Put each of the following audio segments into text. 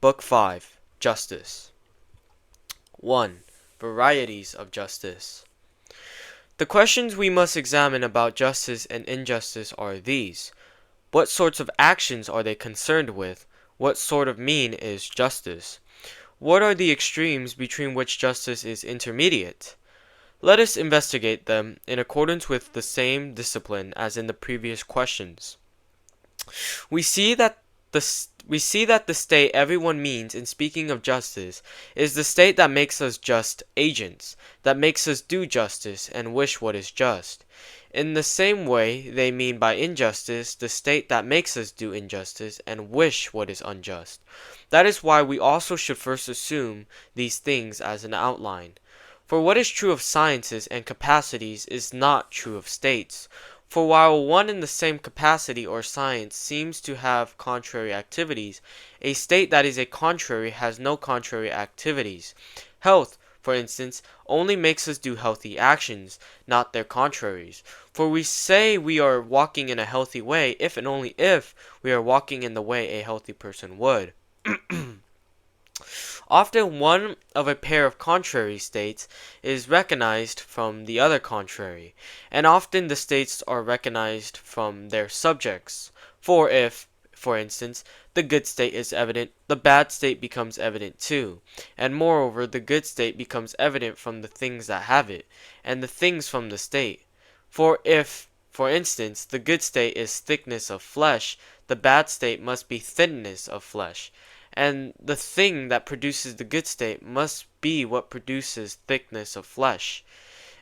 Book 5, Justice. 1. Varieties of justice. The questions we must examine about justice and injustice are these. What sorts of actions are they concerned with? What sort of mean is justice? What are the extremes between which justice is intermediate? Let us investigate them in accordance with the same discipline as in the previous questions. We see that the state everyone means in speaking of justice is the state that makes us just agents, that makes us do justice and wish what is just. In the same way, they mean by injustice the state that makes us do injustice and wish what is unjust. That is why we also should first assume these things as an outline. For what is true of sciences and capacities is not true of states. For while one and the same capacity or science seems to have contrary activities, a state that is a contrary has no contrary activities. Health, for instance, only makes us do healthy actions, not their contraries. For we say we are walking in a healthy way if and only if we are walking in the way a healthy person would. Often one of a pair of contrary states is recognized from the other contrary, and often the states are recognized from their subjects. For if, for instance, the good state is evident, the bad state becomes evident too, and moreover the good state becomes evident from the things that have it, and the things from the state. For if, for instance, the good state is thickness of flesh, the bad state must be thinness of flesh, and the thing that produces the good state must be what produces thickness of flesh.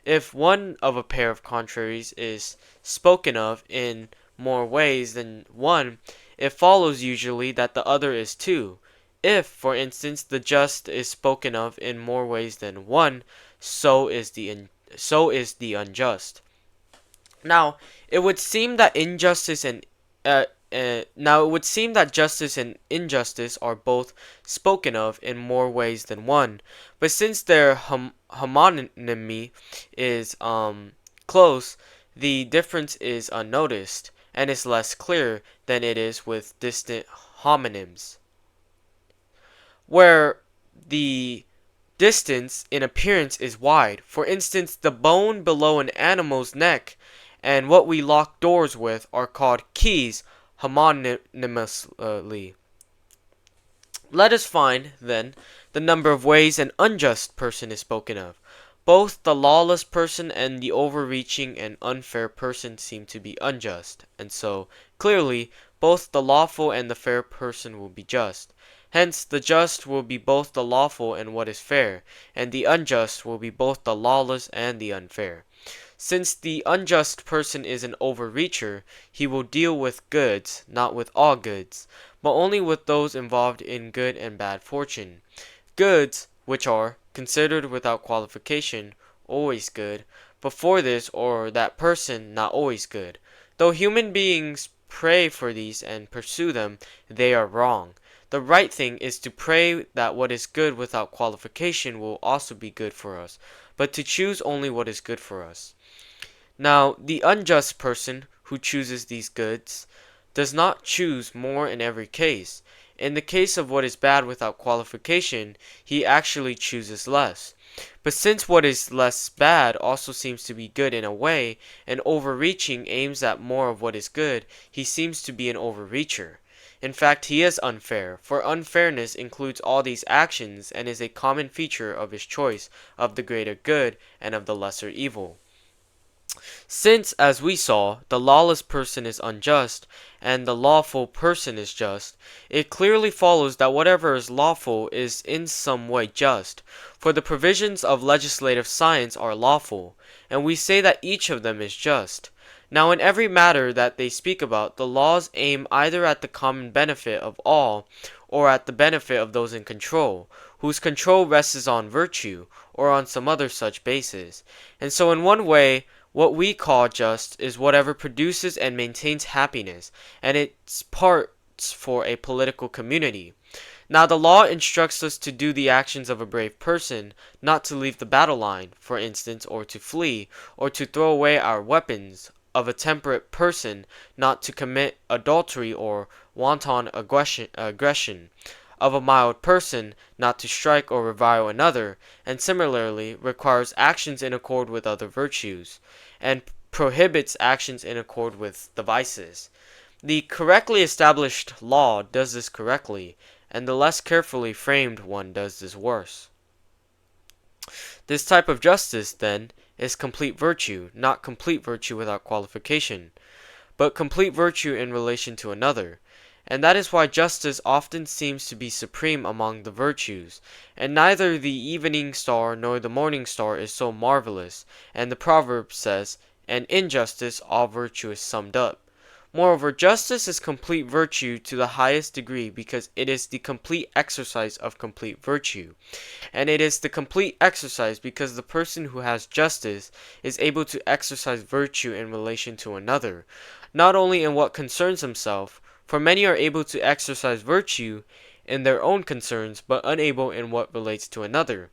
If one of a pair of contraries is spoken of in more ways than one, it follows usually that the other is too. If, for instance, the just is spoken of in more ways than one, so is the unjust. Now, it would seem that justice and injustice are both spoken of in more ways than one, but since their homonymy is close, the difference is unnoticed and is less clear than it is with distant homonyms, where the distance in appearance is wide. For instance, the bone below an animal's neck and what we lock doors with are called keys homonymously. Let us find, then, the number of ways an unjust person is spoken of. Both the lawless person and the overreaching and unfair person seem to be unjust, and so, clearly, both the lawful and the fair person will be just. Hence, the just will be both the lawful and what is fair, and the unjust will be both the lawless and the unfair. Since the unjust person is an overreacher, he will deal with goods, not with all goods, but only with those involved in good and bad fortune. Goods, which are, considered without qualification, always good, but for this or that person not always good. Though human beings pray for these and pursue them, they are wrong. The right thing is to pray that what is good without qualification will also be good for us, but to choose only what is good for us. Now, the unjust person who chooses these goods does not choose more in every case. In the case of what is bad without qualification, he actually chooses less. But since what is less bad also seems to be good in a way, and overreaching aims at more of what is good, he seems to be an overreacher. In fact, he is unfair, for unfairness includes all these actions and is a common feature of his choice of the greater good and of the lesser evil. Since, as we saw, the lawless person is unjust, and the lawful person is just, it clearly follows that whatever is lawful is in some way just, for the provisions of legislative science are lawful, and we say that each of them is just. Now in every matter that they speak about, the laws aim either at the common benefit of all, or at the benefit of those in control, whose control rests on virtue, or on some other such basis. And so in one way, what we call just is whatever produces and maintains happiness, and its parts for a political community. Now the law instructs us to do the actions of a brave person, not to leave the battle line, for instance, or to flee, or to throw away our weapons, of a temperate person, not to commit adultery or wanton aggression, of a mild person not to strike or revile another, and similarly requires actions in accord with other virtues, and prohibits actions in accord with the vices. The correctly established law does this correctly, and the less carefully framed one does this worse. This type of justice, then, is complete virtue, not complete virtue without qualification, but complete virtue in relation to another. And that is why justice often seems to be supreme among the virtues, and neither the evening star nor the morning star is so marvelous, and the proverb says, "And in justice all virtue is summed up." Moreover, justice is complete virtue to the highest degree because it is the complete exercise of complete virtue. And it is the complete exercise because the person who has justice is able to exercise virtue in relation to another, not only in what concerns himself, for many are able to exercise virtue in their own concerns, but unable in what relates to another.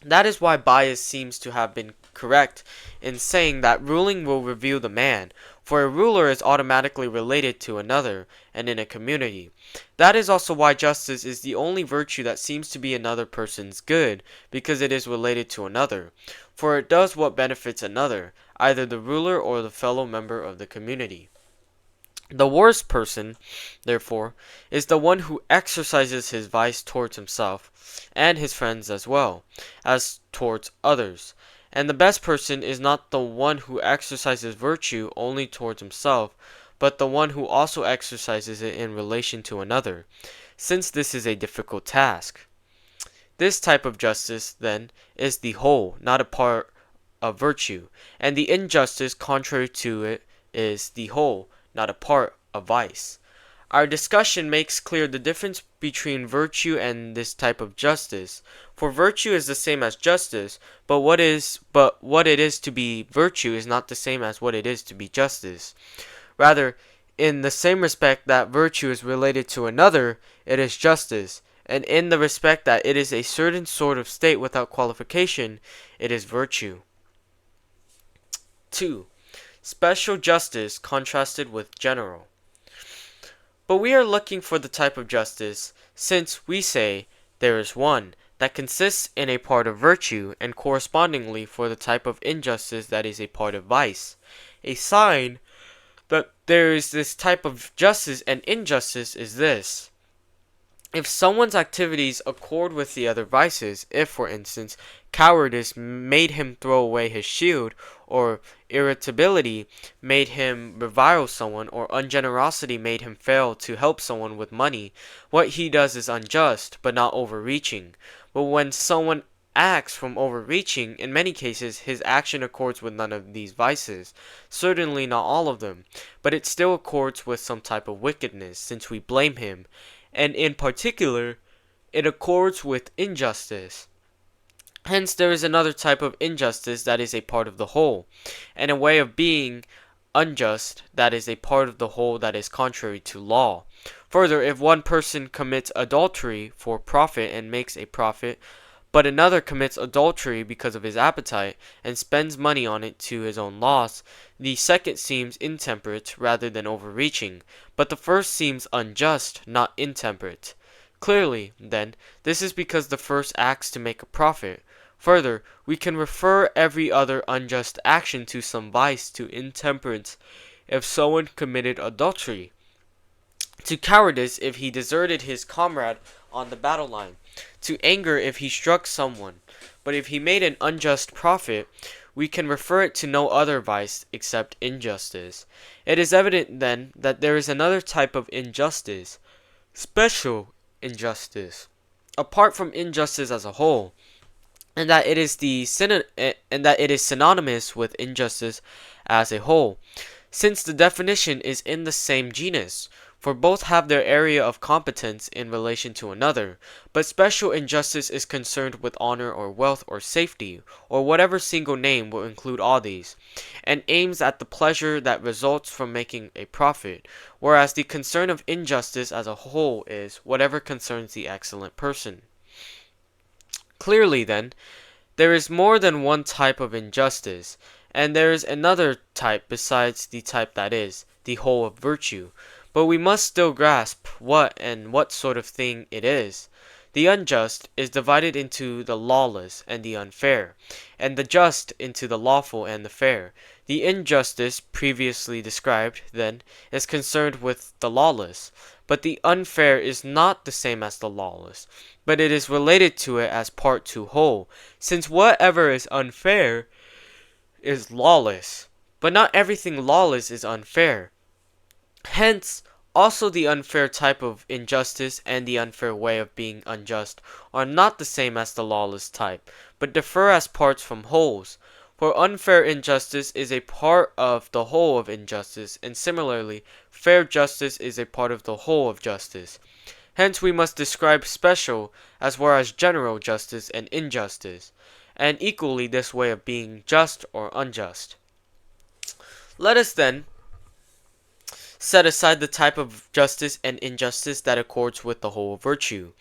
That is why Bias seems to have been correct in saying that ruling will reveal the man, for a ruler is automatically related to another, and in a community. That is also why justice is the only virtue that seems to be another person's good, because it is related to another, for it does what benefits another, either the ruler or the fellow member of the community. The worst person, therefore, is the one who exercises his vice towards himself, and his friends as well as towards others. And the best person is not the one who exercises virtue only towards himself, but the one who also exercises it in relation to another, since this is a difficult task. This type of justice, then, is the whole, not a part of virtue, and the injustice contrary to it is the whole, not a part of vice. Our discussion makes clear the difference between virtue and this type of justice. For virtue is the same as justice, but what it is to be virtue is not the same as what it is to be justice. Rather, in the same respect that virtue is related to another, it is justice, and in the respect that it is a certain sort of state without qualification, it is virtue. 2. Special justice contrasted with general. But we are looking for the type of justice, since we say there is one, that consists in a part of virtue, and correspondingly for the type of injustice that is a part of vice. A sign that there is this type of justice and injustice is this. If someone's activities accord with the other vices, if, for instance, cowardice made him throw away his shield, or irritability made him revile someone, or ungenerosity made him fail to help someone with money, what he does is unjust, but not overreaching. But when someone acts from overreaching, in many cases his action accords with none of these vices, certainly not all of them, but it still accords with some type of wickedness, since we blame him, and in particular, it accords with injustice. Hence, there is another type of injustice that is a part of the whole, and a way of being unjust that is a part of the whole that is contrary to law. Further, if one person commits adultery for profit and makes a profit, but another commits adultery because of his appetite and spends money on it to his own loss, the second seems intemperate rather than overreaching, but the first seems unjust, not intemperate. Clearly, then, this is because the first acts to make a profit. Further, we can refer every other unjust action to some vice, to intemperance if someone committed adultery, to cowardice if he deserted his comrade on the battle line, to anger if he struck someone. But if he made an unjust profit, we can refer it to no other vice except injustice. It is evident then that there is another type of injustice, special injustice, apart from injustice as a whole, and that it is synonymous with injustice as a whole, since the definition is in the same genus. For both have their area of competence in relation to another, but special injustice is concerned with honor or wealth or safety, or whatever single name will include all these, and aims at the pleasure that results from making a profit, whereas the concern of injustice as a whole is whatever concerns the excellent person. Clearly, then, there is more than one type of injustice, and there is another type besides the type that is the whole of virtue. but we must still grasp what sort of thing it is. The unjust is divided into the lawless and the unfair, and the just into the lawful and the fair. The injustice previously described, then, is concerned with the lawless, but the unfair is not the same as the lawless, but it is related to it as part to whole, since whatever is unfair is lawless, but not everything lawless is unfair. Hence, also the unfair type of injustice and the unfair way of being unjust are not the same as the lawless type, but differ as parts from wholes. For unfair injustice is a part of the whole of injustice, and similarly, fair justice is a part of the whole of justice. Hence we must describe special as well as general justice and injustice, and equally this way of being just or unjust. Let us then set aside the type of justice and injustice that accords with the whole of virtue.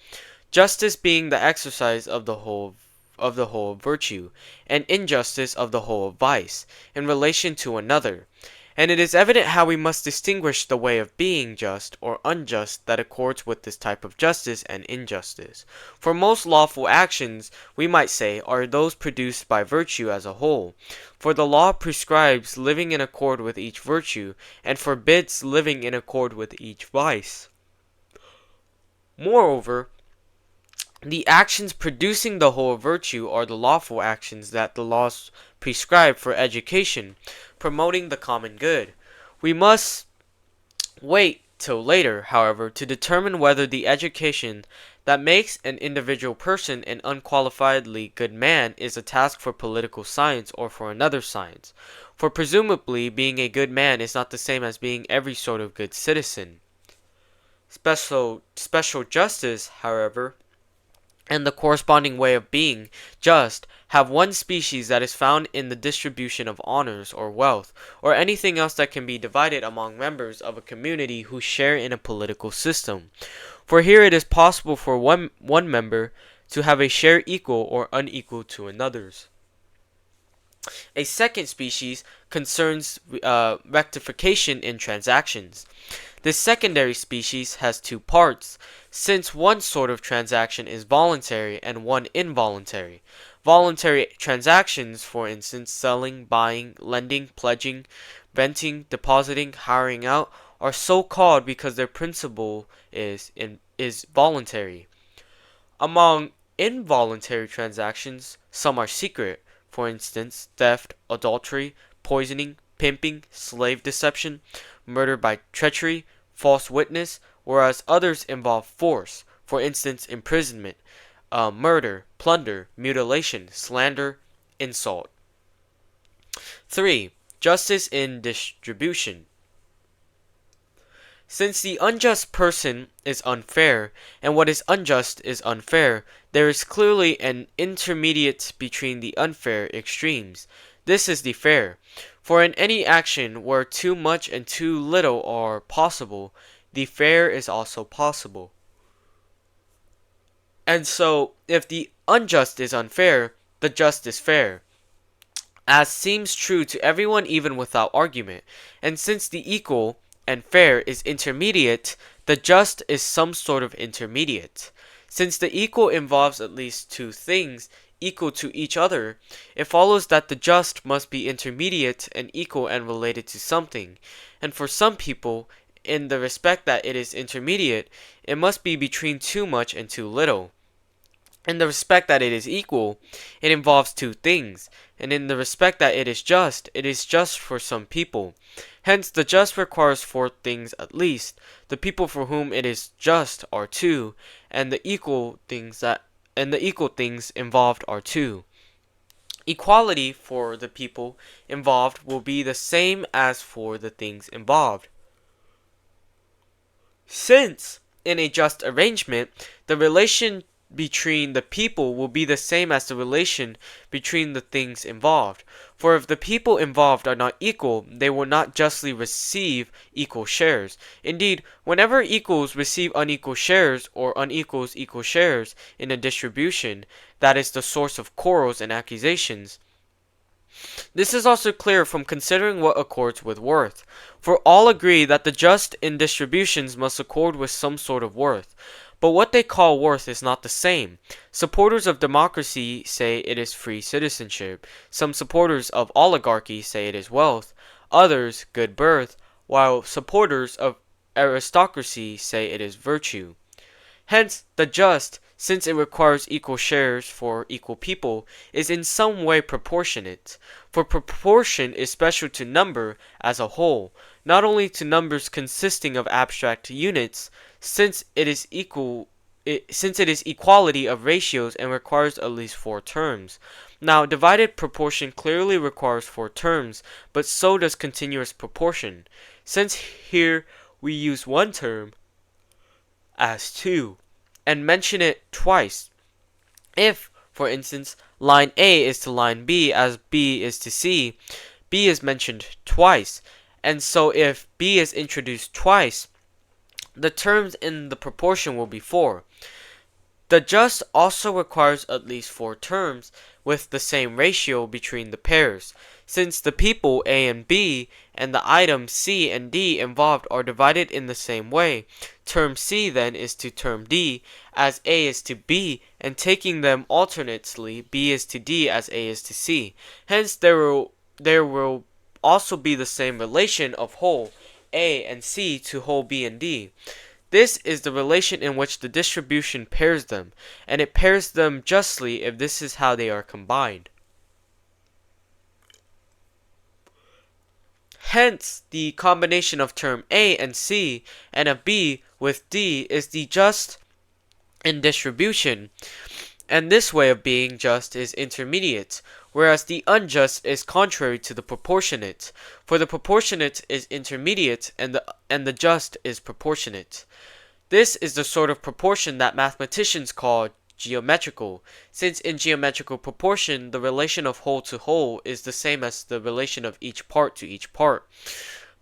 Justice being the exercise of the whole of virtue, and injustice of the whole of vice, in relation to another. And it is evident how we must distinguish the way of being just or unjust that accords with this type of justice and injustice. For most lawful actions, we might say, are those produced by virtue as a whole. For the law prescribes living in accord with each virtue, and forbids living in accord with each vice. Moreover, the actions producing the whole of virtue are the lawful actions that the laws prescribe for education, promoting the common good. We must wait till later, however, to determine whether the education that makes an individual person an unqualifiedly good man is a task for political science or for another science. For presumably being a good man is not the same as being every sort of good citizen. Special justice, however, and the corresponding way of being just have one species that is found in the distribution of honors or wealth, or anything else that can be divided among members of a community who share in a political system. For here it is possible for one member to have a share equal or unequal to another's. A second species concerns rectification in transactions. This secondary species has two parts, since one sort of transaction is voluntary and one involuntary. Voluntary transactions, for instance, selling, buying, lending, pledging, renting, depositing, hiring out, are so called because their principle is voluntary. Among involuntary transactions, some are secret, for instance, theft, adultery, poisoning, pimping, slave deception, murder by treachery, false witness, whereas others involve force, for instance, imprisonment, murder, plunder, mutilation, slander, insult. 3. Justice in distribution. Since the unjust person is unfair, and what is unjust is unfair, there is clearly an intermediate between the unfair extremes. This is the fair. For in any action where too much and too little are possible, the fair is also possible. And so, if the unjust is unfair, the just is fair, as seems true to everyone even without argument. And since the equal and fair is intermediate, the just is some sort of intermediate. Since the equal involves at least two things equal to each other, it follows that the just must be intermediate and equal and related to something. And for some people, in the respect that it is intermediate, it must be between too much and too little. In the respect that it is equal, it involves two things, and in the respect that it is just for some people. Hence, the just requires four things at least. The people for whom it is just are two, and the equal things involved are two. Equality for the people involved will be the same as for the things involved. Since, in a just arrangement, the relation between the people will be the same as the relation between the things involved. For if the people involved are not equal, they will not justly receive equal shares. Indeed, whenever equals receive unequal shares or unequals equal shares in a distribution, that is the source of quarrels and accusations. This is also clear from considering what accords with worth, for all agree that the just in distributions must accord with some sort of worth. But what they call worth is not the same. Supporters of democracy say it is free citizenship. Some supporters of oligarchy say it is wealth. Others, good birth, while supporters of aristocracy say it is virtue. Hence, the just, since it requires equal shares for equal people, is in some way proportionate. For proportion is special to number as a whole, not only to numbers consisting of abstract units, since it is equality of ratios and requires at least 4 terms. Now, divided proportion clearly requires 4 terms, but so does continuous proportion. Since here we use one term as 2 and mention it twice. If, for instance, line A is to line B as B is to C, B is mentioned twice, and so if B is introduced twice, the terms in the proportion will be 4. The just also requires at least 4 terms with the same ratio between the pairs. Since the people A and B and the items C and D involved are divided in the same way, term C then is to term D as A is to B, and taking them alternately, B is to D as A is to C. Hence there will also be the same relation of whole A and C to whole B and D. This is the relation in which the distribution pairs them, and it pairs them justly if this is how they are combined. Hence, the combination of term A and C and of B with D is the just in distribution, and this way of being just is intermediate, whereas the unjust is contrary to the proportionate, for the proportionate is intermediate and the just is proportionate. This is the sort of proportion that mathematicians call geometrical, since in geometrical proportion the relation of whole to whole is the same as the relation of each part to each part.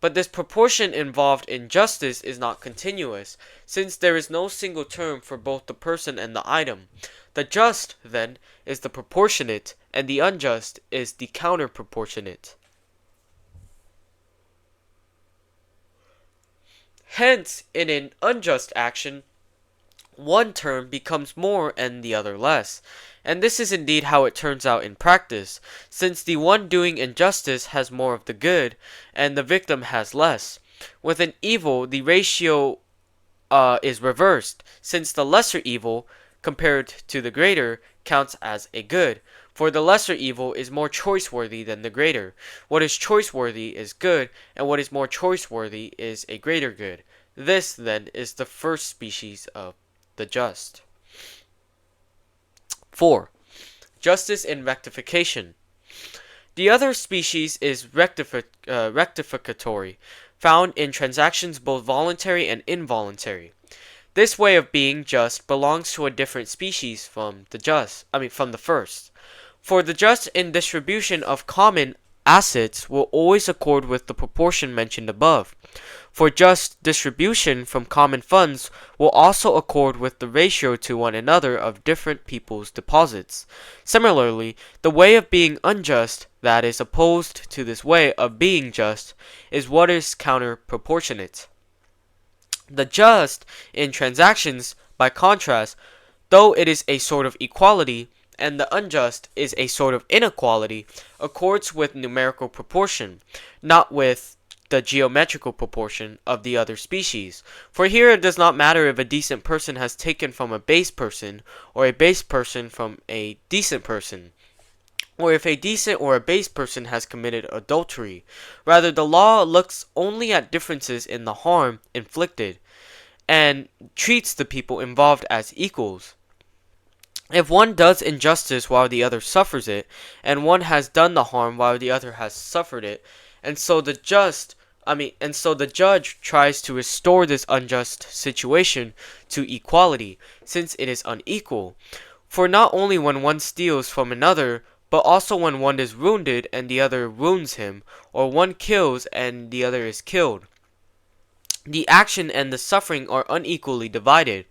But this proportion involved in justice is not continuous, since there is no single term for both the person and the item. The just, then, is the proportionate, and the unjust is the counter-proportionate. Hence, in an unjust action, one term becomes more and the other less. And this is indeed how it turns out in practice, since the one doing injustice has more of the good, and the victim has less. With an evil, the ratio is reversed, since the lesser evil, compared to the greater, counts as a good. For the lesser evil is more choice-worthy than the greater. What is choice-worthy is good, and what is more choice-worthy is a greater good. This, then, is the first species of the just. 4. Justice in rectification. The other species is rectificatory, found in transactions both voluntary and involuntary. This way of being just belongs to a different species from the first. For the just in distribution of common assets will always accord with the proportion mentioned above. For just distribution from common funds will also accord with the ratio to one another of different people's deposits. Similarly, the way of being unjust, that is opposed to this way of being just, is what is counter-proportionate. The just in transactions, by contrast, though it is a sort of equality, and the unjust is a sort of inequality, accords with numerical proportion, not with the geometrical proportion of the other species. For here it does not matter if a decent person has taken from a base person, or a base person from a decent person, or if a decent or a base person has committed adultery. Rather, the law looks only at differences in the harm inflicted, and treats the people involved as equals. If one does injustice while the other suffers it, and one has done the harm while the other has suffered it, and so the judge tries to restore this unjust situation to equality, since it is unequal. For not only when one steals from another, but also when one is wounded and the other wounds him, or one kills and the other is killed, the action and the suffering are unequally divided.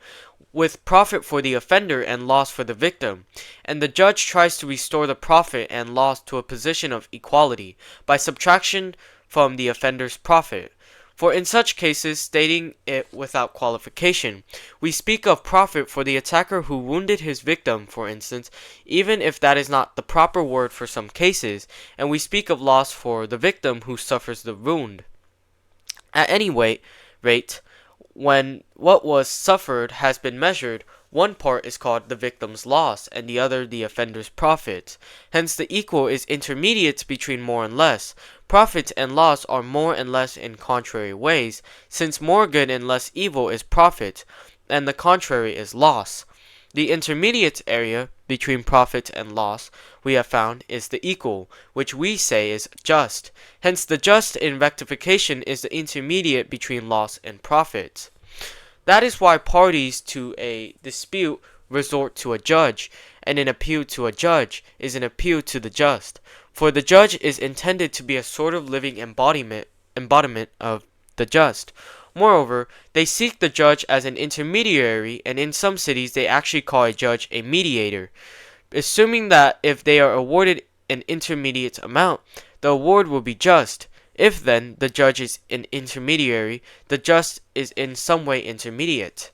with profit for the offender and loss for the victim, and the judge tries to restore the profit and loss to a position of equality by subtraction from the offender's profit. For in such cases, stating it without qualification, we speak of profit for the attacker who wounded his victim, for instance, even if that is not the proper word for some cases, and we speak of loss for the victim who suffers the wound. At any rate, when what was suffered has been measured, one part is called the victim's loss and the other the offender's profit. Hence the equal is intermediate between more and less. Profit and loss are more and less in contrary ways, since more good and less evil is profit, and the contrary is loss. The intermediate area between profit and loss, we have found, is the equal, which we say is just. Hence the just in rectification is the intermediate between loss and profit. That is why parties to a dispute resort to a judge, and an appeal to a judge is an appeal to the just. For the judge is intended to be a sort of living embodiment of the just. Moreover, they seek the judge as an intermediary, and in some cities they actually call a judge a mediator, assuming that if they are awarded an intermediate amount, the award will be just. If then the judge is an intermediary, the just is in some way intermediate.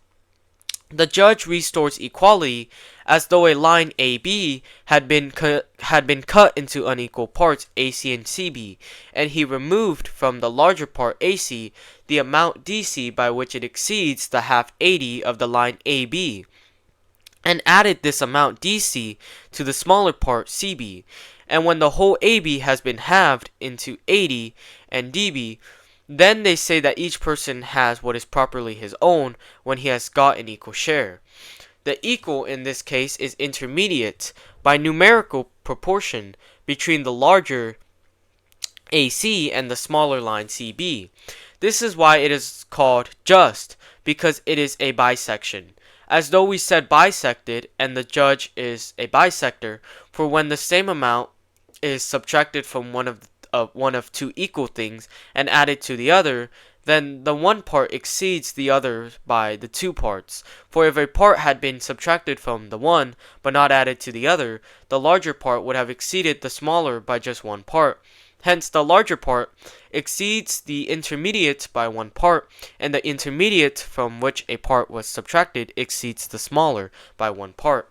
The judge restores equality as though a line AB had been cut into unequal parts AC and CB, and he removed from the larger part AC the amount DC by which it exceeds the half AD of the line AB, and added this amount DC to the smaller part CB. And when the whole AB has been halved into AD and DB, then they say that each person has what is properly his own when he has got an equal share. The equal in this case is intermediate by numerical proportion between the larger AC and the smaller line CB. This is why it is called just, because it is a bisection. As though we said bisected, and the judge is a bisector, for when the same amount is subtracted from one of two equal things and added to the other, then the one part exceeds the other by the two parts. For if a part had been subtracted from the one, but not added to the other, the larger part would have exceeded the smaller by just one part. Hence the larger part exceeds the intermediate by one part, and the intermediate from which a part was subtracted exceeds the smaller by one part.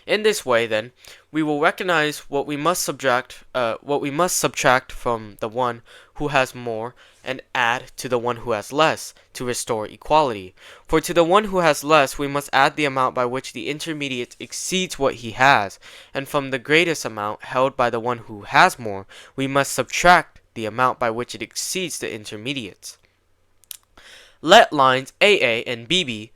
In this way, then, we will recognize what we must subtract from the one who has more and add to the one who has less to restore equality. For to the one who has less we must add the amount by which the intermediate exceeds what he has, and from the greatest amount held by the one who has more we must subtract the amount by which it exceeds the intermediate. Let lines AA, BB,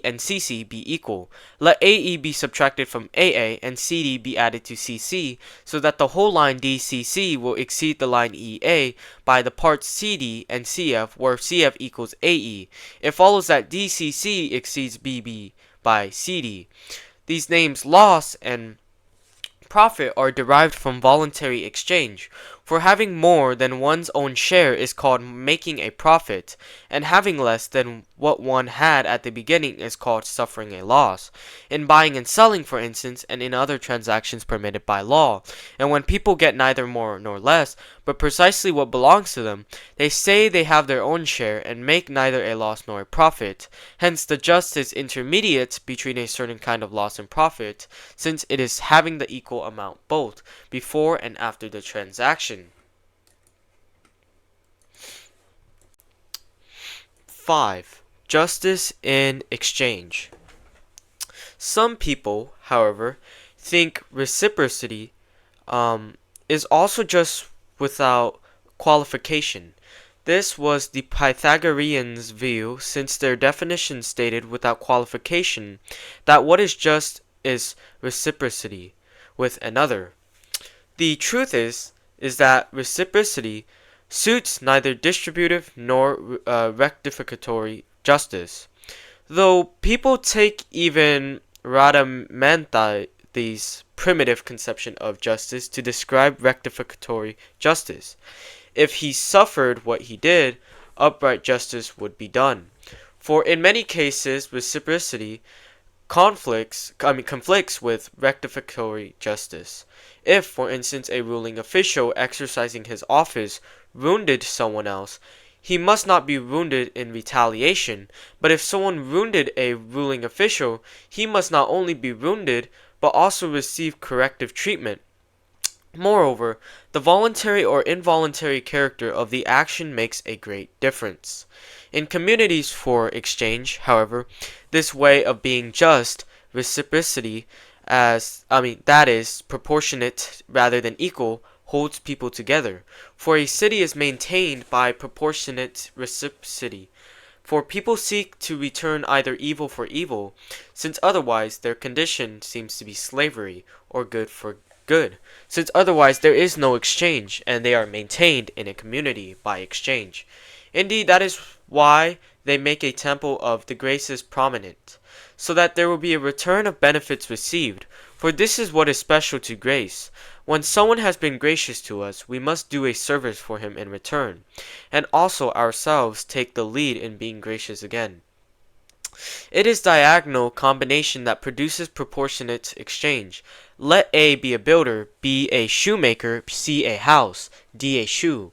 and CC be equal. Let AE be subtracted from AA and CD be added to CC, so that the whole line DCC will exceed the line EA by the parts CD and CF, where CF equals AE. It follows that DCC exceeds BB by CD. These names loss and profit are derived from voluntary exchange, for having more than one's own share is called making a profit, and having less than what one had at the beginning is called suffering a loss, in buying and selling, for instance, and in other transactions permitted by law. And when people get neither more nor less, but precisely what belongs to them, they say they have their own share, and make neither a loss nor a profit. Hence the just is intermediate between a certain kind of loss and profit, since it is having the equal amount both before and after the transaction. 5. Justice in exchange. Some people, however, think reciprocity is also just without qualification. This was the Pythagoreans' view, since their definition stated without qualification that what is just is reciprocity with another. The truth is that reciprocity suits neither distributive nor rectificatory justice. Though people take even Rhadamanthus's primitive conception of justice to describe rectificatory justice. If he suffered what he did, upright justice would be done. For in many cases, reciprocity conflicts with rectificatory justice. If, for instance, a ruling official exercising his office wounded someone else, he must not be wounded in retaliation, but if someone wounded a ruling official, he must not only be wounded, but also receive corrective treatment. Moreover, the voluntary or involuntary character of the action makes a great difference. In communities for exchange, however, this way of being just, reciprocity, that is, proportionate rather than equal, holds people together. For a city is maintained by proportionate reciprocity. For people seek to return either evil for evil, since otherwise their condition seems to be slavery, or good for good, since otherwise there is no exchange, and they are maintained in a community by exchange. Indeed, that is why they make a temple of the graces prominent, so that there will be a return of benefits received, for this is what is special to grace. When someone has been gracious to us, we must do a service for him in return, and also ourselves take the lead in being gracious again. It is diagonal combination that produces proportionate exchange. Let A be a builder, B a shoemaker, C a house, D a shoe.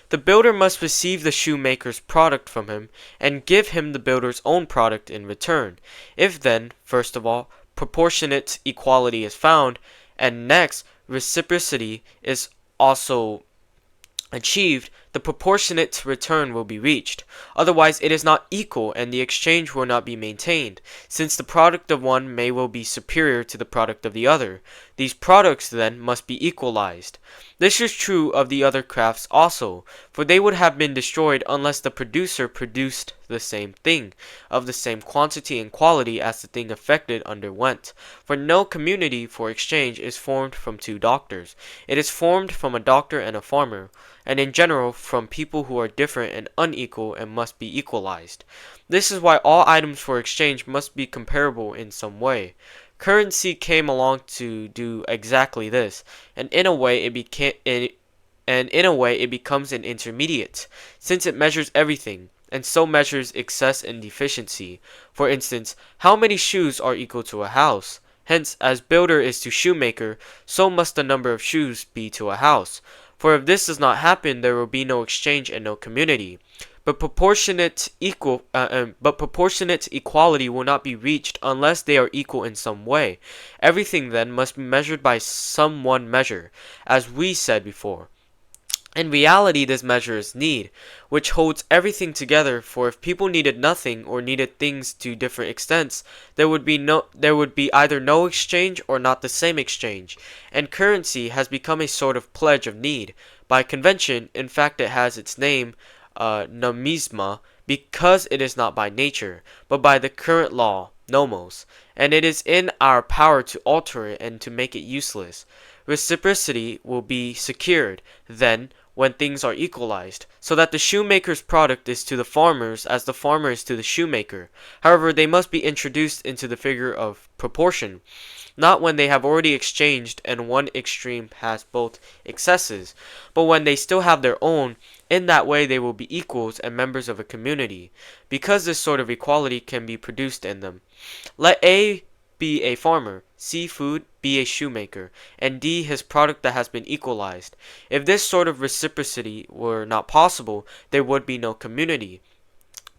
The builder must receive the shoemaker's product from him, and give him the builder's own product in return. If then, first of all, proportionate equality is found, and next, reciprocity is also achieved, the proportionate return will be reached. Otherwise, it is not equal, and the exchange will not be maintained, since the product of one may well be superior to the product of the other. These products, then, must be equalized. This is true of the other crafts also, for they would have been destroyed unless the producer produced the same thing, of the same quantity and quality as the thing affected underwent. For no community for exchange is formed from two doctors. It is formed from a doctor and a farmer, and in general from people who are different and unequal and must be equalized. This is why all items for exchange must be comparable in some way. Currency came along to do exactly this, and in a way it becomes an intermediate, since it measures everything, and so measures excess and deficiency. For instance, how many shoes are equal to a house? Hence, as builder is to shoemaker, so must the number of shoes be to a house. For if this does not happen, there will be no exchange and no community. But proportionate equality will not be reached unless they are equal in some way. Everything then must be measured by some one measure, as we said before. In reality, this measure is need, which holds everything together, for if people needed nothing or needed things to different extents, there would be either no exchange or not the same exchange, and currency has become a sort of pledge of need. By convention, in fact it has its name, nomisma, because it is not by nature, but by the current law, nomos, and it is in our power to alter it and to make it useless. Reciprocity will be secured, then, when things are equalized, so that the shoemaker's product is to the farmer's as the farmer is to the shoemaker. However, they must be introduced into the figure of proportion, not when they have already exchanged and one extreme has both excesses, but when they still have their own. In that way they will be equals and members of a community, because this sort of equality can be produced in them. Let A be a farmer, C food, B a shoemaker, and D his product that has been equalized. If this sort of reciprocity were not possible, there would be no community.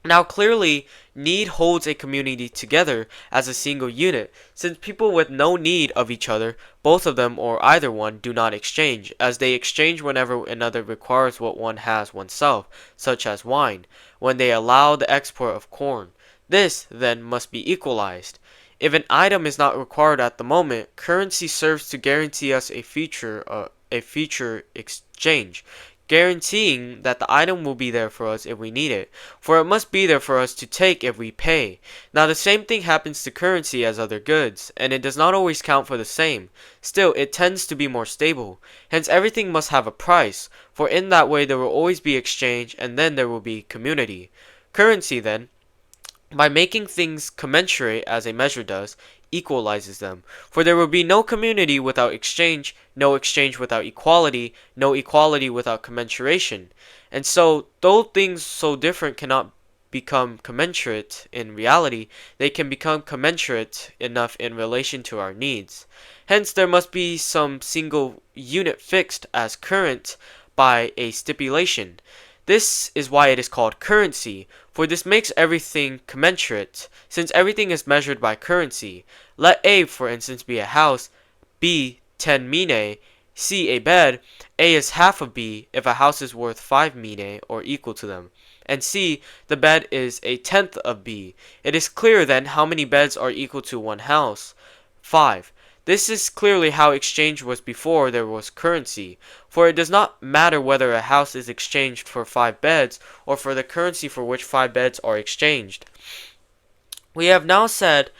Now clearly, need holds a community together as a single unit, since people with no need of each other, both of them or either one, do not exchange, as they exchange whenever another requires what one has oneself, such as wine, when they allow the export of corn. This, then, must be equalized. If an item is not required at the moment, currency serves to guarantee us a future exchange, guaranteeing that the item will be there for us if we need it, for it must be there for us to take if we pay. Now the same thing happens to currency as other goods, and it does not always count for the same. Still, it tends to be more stable. Hence everything must have a price, for in that way there will always be exchange, and then there will be community. Currency, then, by making things commensurate as a measure does, equalizes them. For there will be no community without exchange, no exchange without equality, no equality without commensuration. And so, though things so different cannot become commensurate in reality, they can become commensurate enough in relation to our needs. Hence, there must be some single unit fixed as current by a stipulation. This is why it is called currency, for this makes everything commensurate, since everything is measured by currency. Let A, for instance, be a house, B 10 minae, C a bed. A is half of B if a house is worth 5 minae or equal to them, and C, the bed is a tenth of B. It is clear then how many beds are equal to one house. 5. This is clearly how exchange was before there was currency, for it does not matter whether a house is exchanged for 5 beds or for the currency for which 5 beds are exchanged. We have now said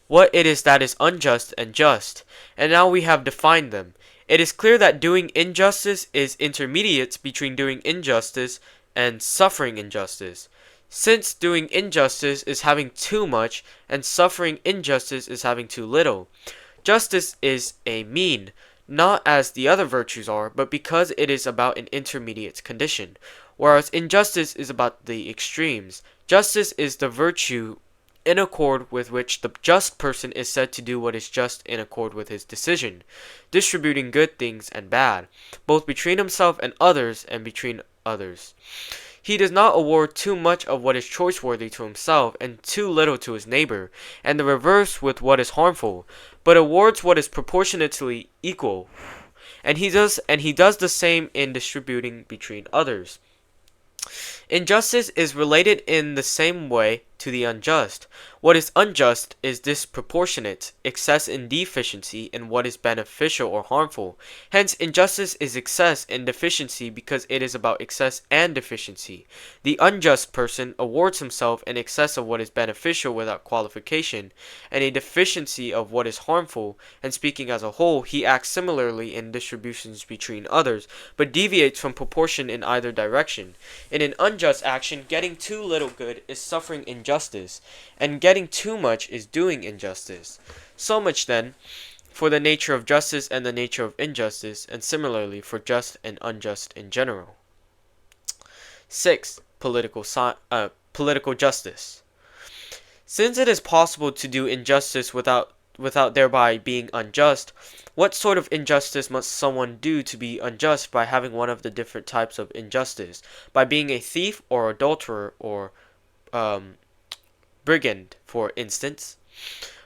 what it is that is unjust and just, and now we have defined them. It is clear that doing injustice is intermediate between doing injustice and suffering injustice, since doing injustice is having too much and suffering injustice is having too little. Justice is a mean, not as the other virtues are, but because it is about an intermediate condition, whereas injustice is about the extremes. Justice is the virtue in accord with which the just person is said to do what is just in accord with his decision, distributing good things and bad, both between himself and others and between others. He does not award too much of what is choice-worthy to himself and too little to his neighbor, and the reverse with what is harmful, but awards what is proportionately equal, and he does the same in distributing between others. Injustice is related in the same way to the unjust. What is unjust is disproportionate, excess in deficiency in what is beneficial or harmful. Hence, injustice is excess in deficiency because it is about excess and deficiency. The unjust person awards himself an excess of what is beneficial without qualification, and a deficiency of what is harmful, and speaking as a whole, he acts similarly in distributions between others, but deviates from proportion in either direction. In an unjust action, getting too little good is suffering injustice, and getting too much is doing injustice. So much then for the nature of justice and the nature of injustice, and similarly for just and unjust in general. 6. Political justice. Since it is possible to do injustice without thereby being unjust, what sort of injustice must someone do to be unjust by having one of the different types of injustice, by being a thief or adulterer or brigand, for instance?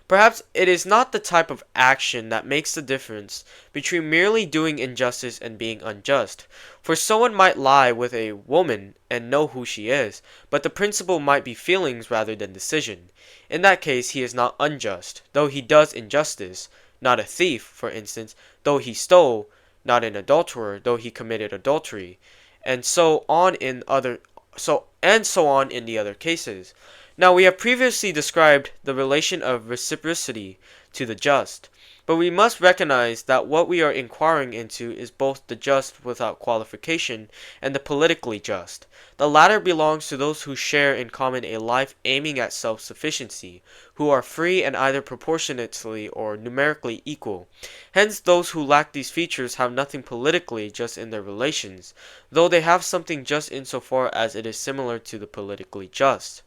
Perhaps it is not the type of action that makes the difference between merely doing injustice and being unjust, for someone might lie with a woman and know who she is, but the principle might be feelings rather than decision. In that case he is not unjust, though he does injustice, not a thief, for instance, though he stole, not an adulterer, though he committed adultery, and so on in the other cases. Now we have previously described the relation of reciprocity to the just, but we must recognize that what we are inquiring into is both the just without qualification and the politically just. The latter belongs to those who share in common a life aiming at self-sufficiency, who are free and either proportionately or numerically equal. Hence those who lack these features have nothing politically just in their relations, though they have something just insofar as it is similar to the politically just.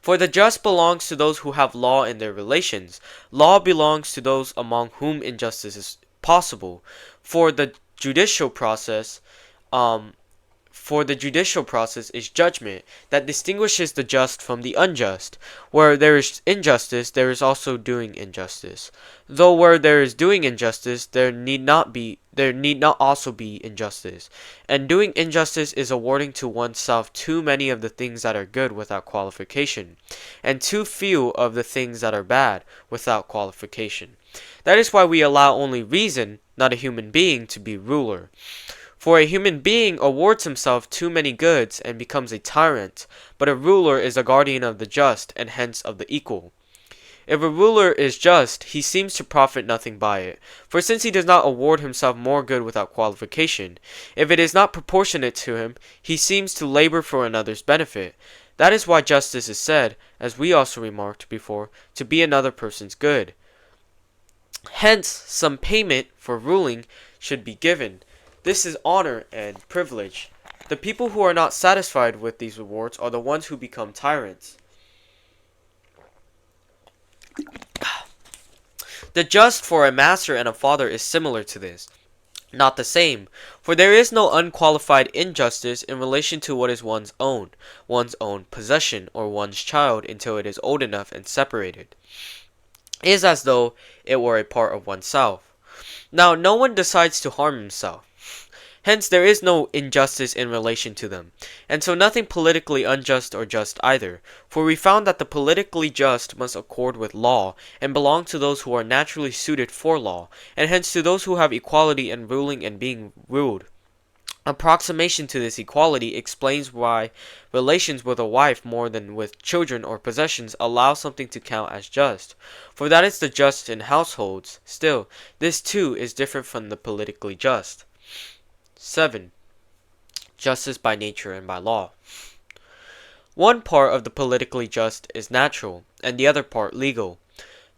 For the just belongs to those who have law in their relations. Law belongs to those among whom injustice is possible. For the judicial process is judgment that distinguishes the just from the unjust. Where there is injustice, there is also doing injustice. Though where there is doing injustice, there need not also be injustice. And doing injustice is awarding to oneself too many of the things that are good without qualification, and too few of the things that are bad without qualification. That is why we allow only reason, not a human being, to be ruler. For a human being awards himself too many goods and becomes a tyrant, but a ruler is a guardian of the just and hence of the equal. If a ruler is just, he seems to profit nothing by it, for since he does not award himself more good without qualification, if it is not proportionate to him, he seems to labor for another's benefit. That is why justice is said, as we also remarked before, to be another person's good. Hence, some payment for ruling should be given. This is honor and privilege. The people who are not satisfied with these rewards are the ones who become tyrants. The just for a master and a father is similar to this. Not the same, for there is no unqualified injustice in relation to what is one's own possession, or one's child until it is old enough and separated. It is as though it were a part of oneself. Now, no one decides to harm himself. Hence, there is no injustice in relation to them, and so nothing politically unjust or just either, for we found that the politically just must accord with law, and belong to those who are naturally suited for law, and hence to those who have equality in ruling and being ruled. Approximation to this equality explains why relations with a wife more than with children or possessions allow something to count as just, for that is the just in households. Still, this too is different from the politically just. 7. Justice by nature and by law. One part of the politically just is natural, and the other part legal.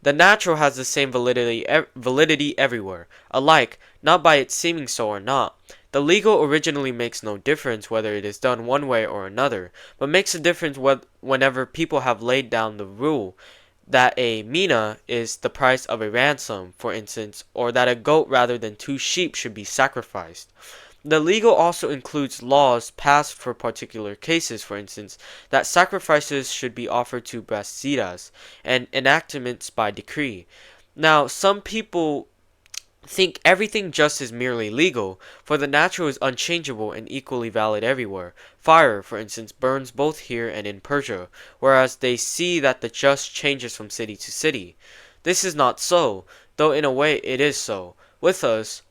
The natural has the same validity everywhere, alike, not by its seeming so or not. The legal originally makes no difference whether it is done one way or another, but makes a difference whenever people have laid down the rule that a mina is the price of a ransom, for instance, or that a goat rather than 2 sheep should be sacrificed. The legal also includes laws passed for particular cases, for instance, that sacrifices should be offered to brasidas, and enactments by decree. Now, some people think everything just is merely legal, for the natural is unchangeable and equally valid everywhere. Fire, for instance, burns both here and in Persia, whereas they see that the just changes from city to city. This is not so, though in a way it is so. With us,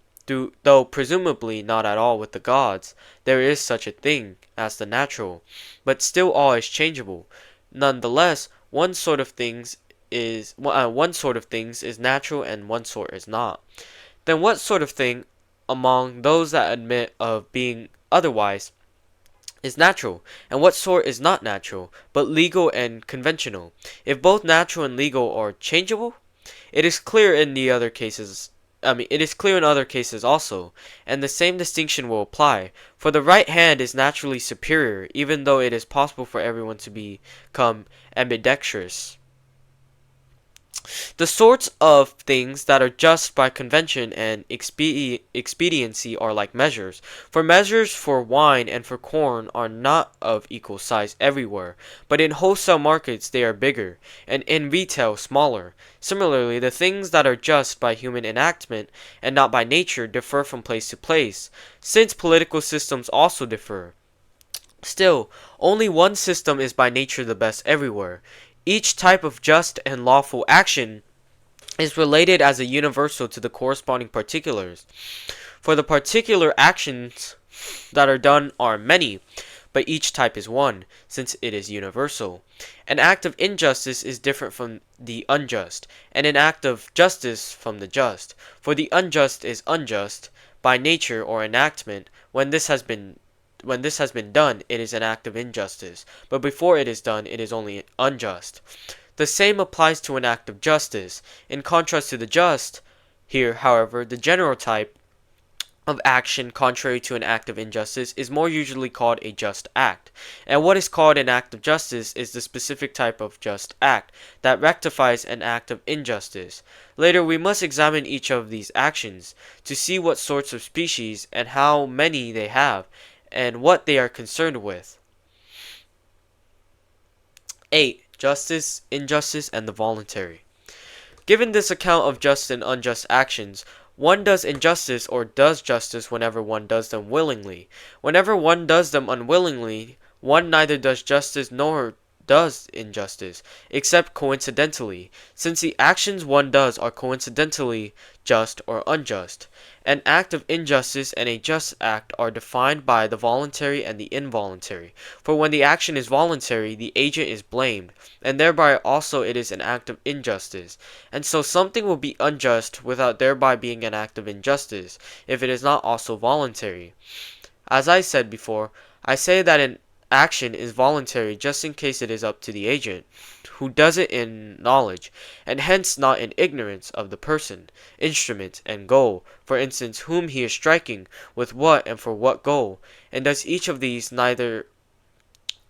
though presumably not at all with the gods, there is such a thing as the natural, but still all is changeable. Nonetheless, one sort of things is natural and one sort is not. Then what sort of thing, among those that admit of being otherwise, is natural, and what sort is not natural, but legal and conventional? If both natural and legal are changeable, it is clear in other cases also, and the same distinction will apply, for the right hand is naturally superior, even though it is possible for everyone to become ambidextrous. The sorts of things that are just by convention and expediency are like measures, for measures for wine and for corn are not of equal size everywhere, but in wholesale markets they are bigger, and in retail smaller. Similarly, the things that are just by human enactment and not by nature differ from place to place, since political systems also differ. Still, only one system is by nature the best everywhere. Each type of just and lawful action is related as a universal to the corresponding particulars. For the particular actions that are done are many, but each type is one, since it is universal. An act of injustice is different from the unjust, and an act of justice from the just. For the unjust is unjust by nature or enactment. When this has been done, it is an act of injustice, but before it is done, it is only unjust. The same applies to an act of justice. In contrast to the just, here, however, the general type of action contrary to an act of injustice is more usually called a just act, and what is called an act of justice is the specific type of just act that rectifies an act of injustice. Later we must examine each of these actions to see what sorts of species and how many they have, and what they are concerned with. 8. Justice, injustice, and the voluntary. Given this account of just and unjust actions, one does injustice or does justice whenever one does them willingly. Whenever one does them unwillingly, one neither does justice nor does injustice, except coincidentally, since the actions one does are coincidentally just or unjust. An act of injustice and a just act are defined by the voluntary and the involuntary. For when the action is voluntary, the agent is blamed, and thereby also it is an act of injustice. And so something will be unjust without thereby being an act of injustice, if it is not also voluntary. As I said before, I say that an action is voluntary just in case it is up to the agent, who does it in knowledge, and hence not in ignorance of the person, instrument, and goal, for instance, whom he is striking, with what and for what goal, and does each of these neither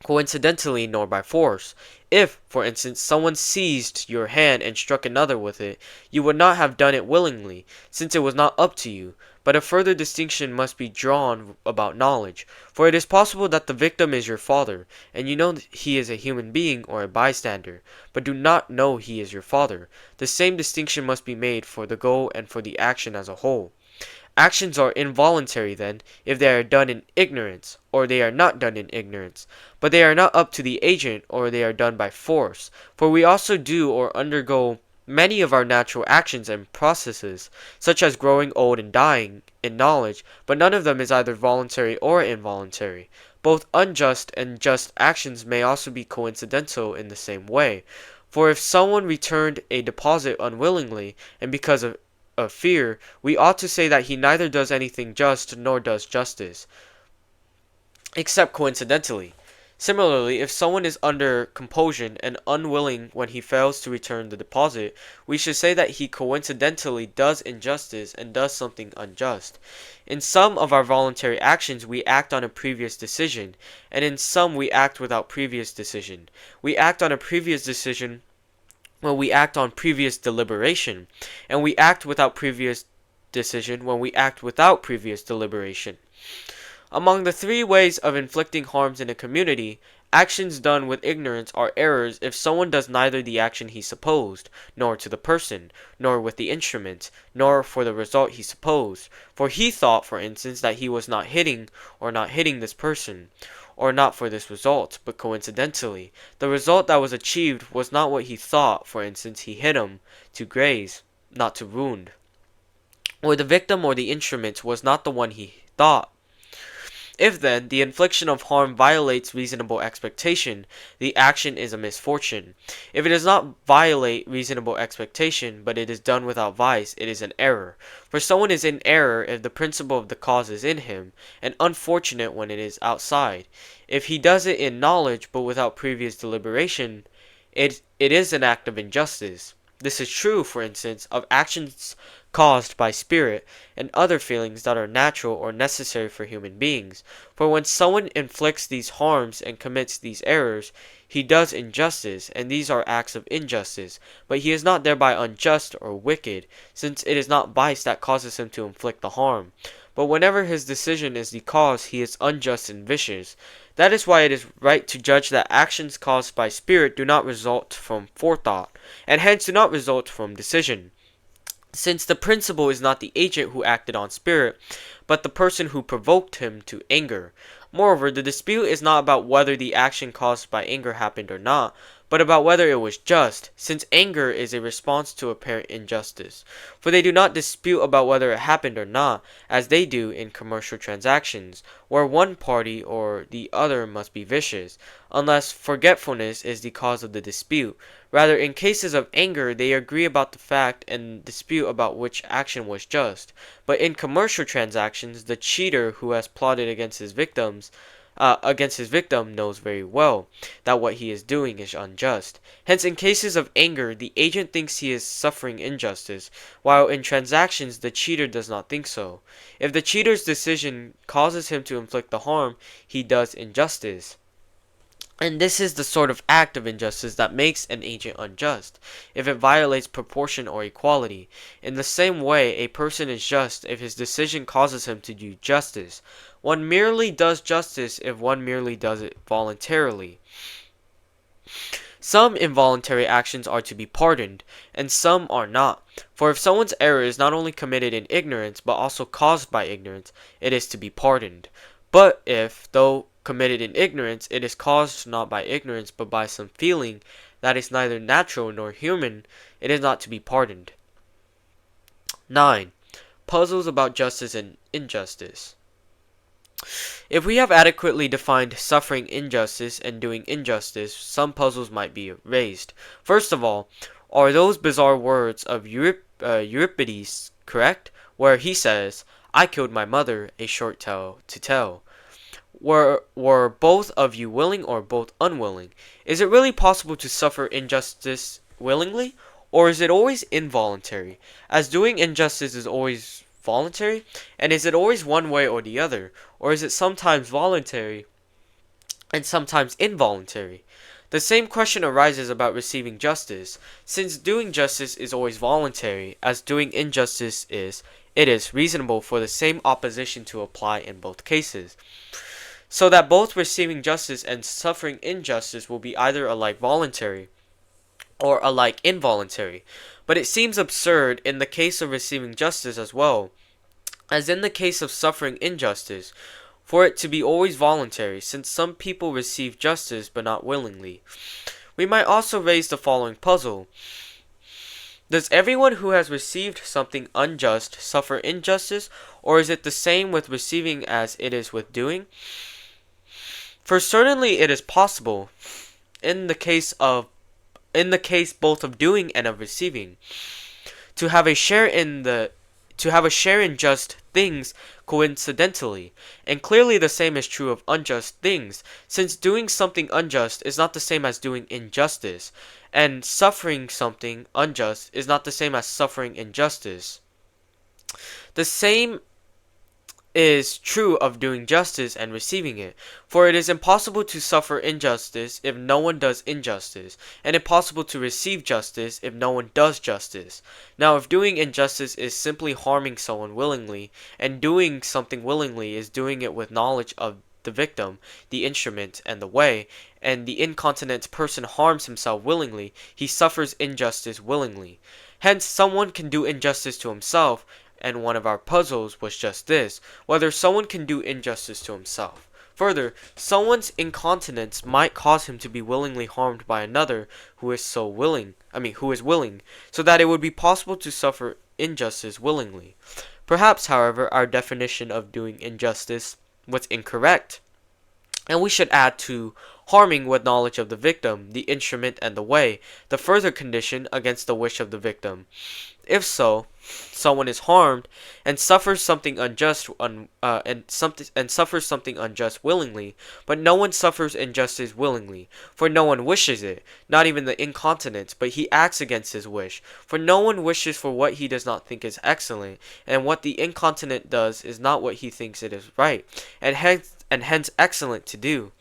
coincidentally nor by force. If, for instance, someone seized your hand and struck another with it, you would not have done it willingly, since it was not up to you. But a further distinction must be drawn about knowledge, for it is possible that the victim is your father, and you know that he is a human being or a bystander, but do not know he is your father. The same distinction must be made for the goal and for the action as a whole. Actions are involuntary, then, if they are done in ignorance, or they are not done in ignorance, but they are not up to the agent, or they are done by force. For we also do or undergo many of our natural actions and processes, such as growing old and dying, in knowledge, but none of them is either voluntary or involuntary. Both unjust and just actions may also be coincidental in the same way. For if someone returned a deposit unwillingly, and because of fear, we ought to say that he neither does anything just nor does justice, except coincidentally. Similarly, if someone is under compulsion and unwilling when he fails to return the deposit, we should say that he coincidentally does injustice and does something unjust. In some of our voluntary actions we act on a previous decision, and in some we act without previous decision. We act on a previous decision when we act on previous deliberation, and we act without previous decision when we act without previous deliberation. Among the three ways of inflicting harms in a community, actions done with ignorance are errors if someone does neither the action he supposed, nor to the person, nor with the instrument, nor for the result he supposed. For he thought, for instance, that he was not hitting this person, or not for this result, but coincidentally. The result that was achieved was not what he thought. For instance, he hit him to graze, not to wound. Or the victim or the instrument was not the one he thought. If, then, the infliction of harm violates reasonable expectation, the action is a misfortune. If it does not violate reasonable expectation, but it is done without vice, it is an error. For someone is in error if the principle of the cause is in him, and unfortunate when it is outside. If he does it in knowledge, but without previous deliberation, it is an act of injustice. This is true, for instance, of actions caused by spirit, and other feelings that are natural or necessary for human beings. For when someone inflicts these harms and commits these errors, he does injustice, and these are acts of injustice, but he is not thereby unjust or wicked, since it is not vice that causes him to inflict the harm. But whenever his decision is the cause, he is unjust and vicious. That is why it is right to judge that actions caused by spirit do not result from forethought, and hence do not result from decision, since the principle is not the agent who acted on spirit, but the person who provoked him to anger. Moreover, the dispute is not about whether the action caused by anger happened or not, but about whether it was just, since anger is a response to apparent injustice. For they do not dispute about whether it happened or not, as they do in commercial transactions, where one party or the other must be vicious, unless forgetfulness is the cause of the dispute. Rather, in cases of anger, they agree about the fact and dispute about which action was just. But in commercial transactions, the cheater who has plotted against his victim knows very well that what he is doing is unjust. Hence, in cases of anger, the agent thinks he is suffering injustice, while in transactions the cheater does not think so. If the cheater's decision causes him to inflict the harm, he does injustice. And this is the sort of act of injustice that makes an agent unjust, if it violates proportion or equality. In the same way, a person is just if his decision causes him to do justice. One merely does justice if one merely does it voluntarily. Some involuntary actions are to be pardoned, and some are not. For if someone's error is not only committed in ignorance, but also caused by ignorance, it is to be pardoned. But if, though committed in ignorance, it is caused not by ignorance, but by some feeling that is neither natural nor human, it is not to be pardoned. 9. Puzzles about justice and injustice. If we have adequately defined suffering injustice and doing injustice, some puzzles might be raised. First of all, are those bizarre words of Euripides correct, where he says, "I killed my mother, a short tale to tell"? Were both of you willing or both unwilling? Is it really possible to suffer injustice willingly, or is it always involuntary? As doing injustice is always voluntary, and is it always one way or the other, or is it sometimes voluntary and sometimes involuntary? The same question arises about receiving justice. Since doing justice is always voluntary, as doing injustice is, it is reasonable for the same opposition to apply in both cases, so that both receiving justice and suffering injustice will be either alike voluntary or alike involuntary. But it seems absurd in the case of receiving justice as well as in the case of suffering injustice, for it to be always voluntary, since some people receive justice but not willingly. We might also raise the following puzzle. Does everyone who has received something unjust suffer injustice, or is it the same with receiving as it is with doing? For certainly it is possible, in the case both of doing and of receiving, to have a share in just things coincidentally, and clearly the same is true of unjust things, since doing something unjust is not the same as doing injustice, and suffering something unjust is not the same as suffering injustice. The same is true of doing justice and receiving it, for it is impossible to suffer injustice if no one does injustice, and impossible to receive justice if no one does justice. Now, if doing injustice is simply harming someone willingly, and doing something willingly is doing it with knowledge of the victim, the instrument, and the way, and the incontinent person harms himself willingly, he suffers injustice willingly. Hence, someone can do injustice to himself, and one of our puzzles was just this, whether someone can do injustice to himself. Further, someone's incontinence might cause him to be willingly harmed by another who is willing, so that it would be possible to suffer injustice willingly. Perhaps, however, our definition of doing injustice was incorrect, and we should add to harming with knowledge of the victim, the instrument, and the way, the further condition against the wish of the victim. If so, someone is harmed and suffers something unjust willingly, but no one suffers injustice willingly, for no one wishes it, not even the incontinent, but he acts against his wish, for no one wishes for what he does not think is excellent, and what the incontinent does is not what he thinks it is right, and hence excellent to do.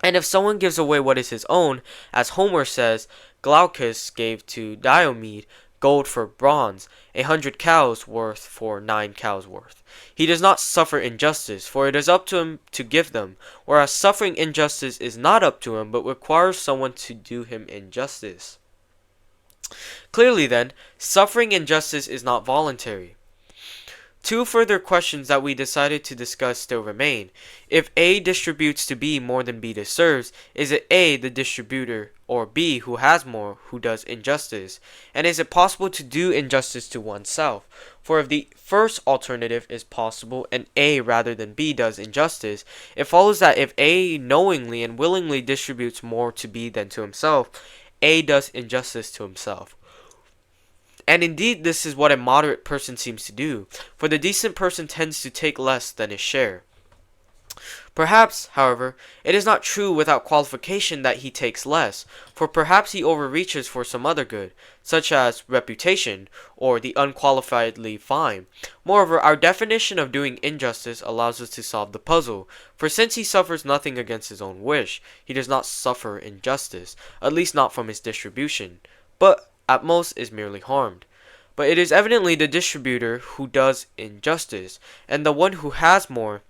And if someone gives away what is his own, as Homer says, Glaucus gave to Diomed gold for bronze, 100 cows worth for 9 cows worth, he does not suffer injustice, for it is up to him to give them, whereas suffering injustice is not up to him, but requires someone to do him injustice. Clearly then, suffering injustice is not voluntary. Two further questions that we decided to discuss still remain. If A distributes to B more than B deserves, is it A, the distributor, or B, who has more, who does injustice? And is it possible to do injustice to oneself? For if the first alternative is possible and A rather than B does injustice, it follows that if A knowingly and willingly distributes more to B than to himself, A does injustice to himself. And indeed, this is what a moderate person seems to do, for the decent person tends to take less than his share. Perhaps, however, it is not true without qualification that he takes less, for perhaps he overreaches for some other good, such as reputation, or the unqualifiedly fine. Moreover, our definition of doing injustice allows us to solve the puzzle, for since he suffers nothing against his own wish, he does not suffer injustice, at least not from his distribution, but at most is merely harmed. But it is evidently the distributor who does injustice, and the one who has more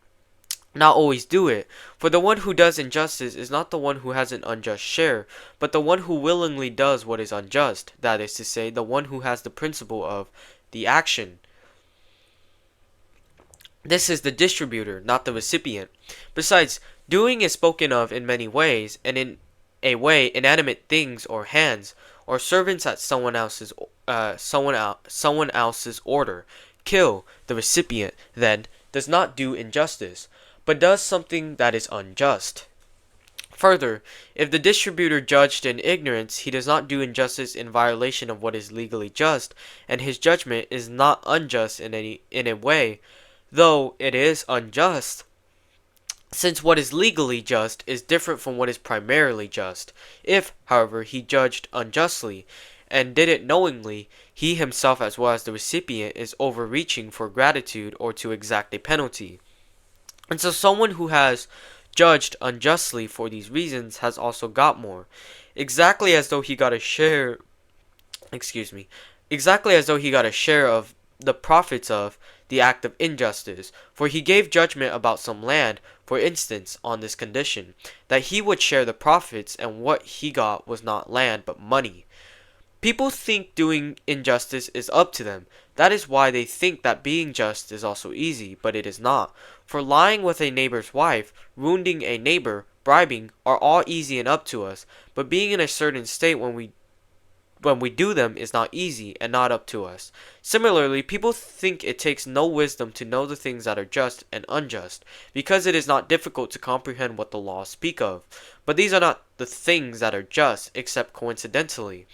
not always do it, for the one who does injustice is not the one who has an unjust share, but the one who willingly does what is unjust, that is to say, the one who has the principle of the action. This is the distributor, not the recipient. Besides, doing is spoken of in many ways, and in a way inanimate things or hands, or servants at someone else's order. Kill, the recipient, then, does not do injustice, but does something that is unjust. Further, if the distributor judged in ignorance, he does not do injustice in violation of what is legally just, and his judgment is not unjust in a way, though it is unjust. since what is legally just is different from what is primarily just. If, however, he judged unjustly and did it knowingly, he himself as well as the recipient is overreaching for gratitude or to exact a penalty. And so someone who has judged unjustly for these reasons has also got more. Exactly as though he got a share excuse me, exactly as though he got a share of the profits of the act of injustice, for he gave judgment about some land, for instance, on this condition, that he would share the profits, and what he got was not land but money. People think doing injustice is up to them. That is why they think that being just is also easy, but it is not. For lying with a neighbor's wife, wounding a neighbor, bribing, are all easy and up to us, but being in a certain state when we do them is not easy and not up to us. Similarly, people think it takes no wisdom to know the things that are just and unjust, because it is not difficult to comprehend what the laws speak of. But these are not the things that are just, except coincidentally.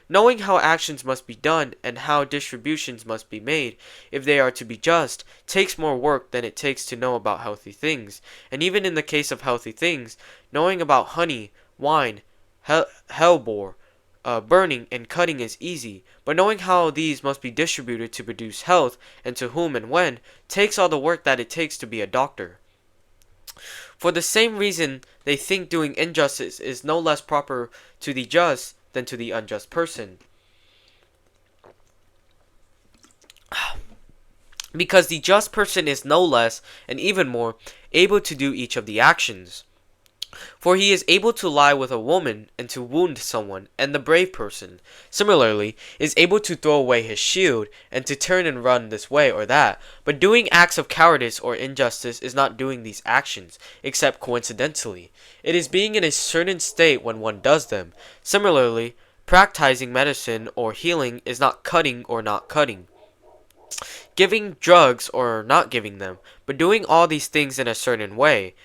Knowing how actions must be done and how distributions must be made, if they are to be just, takes more work than it takes to know about healthy things. And even in the case of healthy things, knowing about honey, wine, hellebore, burning and cutting is easy, but knowing how these must be distributed to produce health, and to whom and when, takes all the work that it takes to be a doctor. For the same reason, they think doing injustice is no less proper to the just than to the unjust person. Because the just person is no less, and even more, able to do each of the actions. For he is able to lie with a woman and to wound someone, and the brave person, similarly, is able to throw away his shield and to turn and run this way or that. But doing acts of cowardice or injustice is not doing these actions, except coincidentally. It is being in a certain state when one does them. Similarly, practicing medicine or healing is not cutting or not cutting, giving drugs or not giving them, but doing all these things in a certain way.